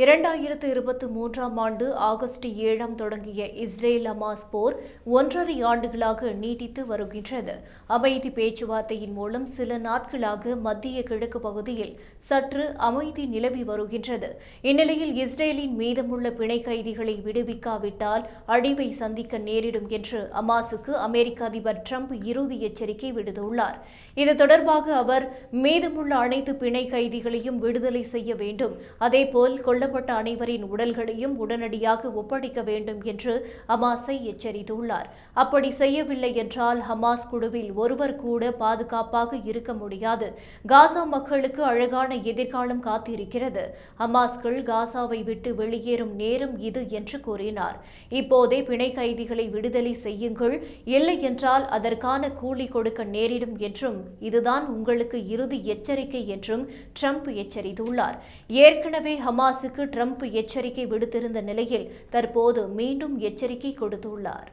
2023ஆம் ஆண்டு ஆகஸ்ட் 7 தொடங்கிய Israel Hamas போர் 1.5 ஆண்டுகளாக நீடித்து வருகின்றது. அமைதி பேச்சுவார்த்தையின் மூலம் சில நாட்களாக மத்திய கிழக்கு பகுதியில் சற்று அமைதி நிலவி வருகின்றது. இந்நிலையில் இஸ்ரேலின் மீதமுள்ள பிணை கைதிகளை விடுவிக்காவிட்டால் அழிவை சந்திக்க நேரிடும் என்று ஹமாஸுக்கு அமெரிக்க அதிபர் டிரம்ப் இறுதி எச்சரிக்கை விடுத்துள்ளார். இது தொடர்பாக அவர் மீதமுள்ள அனைத்து பிணை கைதிகளையும் விடுதலை செய்ய வேண்டும், அதேபோல் கொல்லப்பட்ட அனைவரின் உடல்களையும் உடனடியாக ஒப்படைக்க வேண்டும் என்று ஹமாஸை எச்சரித்துள்ளார். அப்படி செய்யவில்லை என்றால் ஹமாஸ் குழுவில் ஒருவர் கூட பாதுகாப்பாக இருக்க முடியாது. காசா மக்களுக்கு அழகான எதிர்காலம் காத்திருக்கிறது. ஹமாஸ்கள் காசாவை விட்டு வெளியேறும் நேரம் இது என்று கூறினார். இப்போதே பிணை கைதிகளை விடுதலை செய்யுங்கள், இல்லை என்றால் அதற்கான கூலி கொடுக்க நேரிடும் என்றும் இதுதான் உங்களுக்கு இறுதி எச்சரிக்கை என்றும் ட்ரம்ப் எச்சரித்துள்ளார். ஏற்கனவே ஹமாஸுக்கு ட்ரம்ப் எச்சரிக்கை விடுத்திருந்த நிலையில் தற்போது மீண்டும் எச்சரிக்கை கொடுத்துள்ளார்.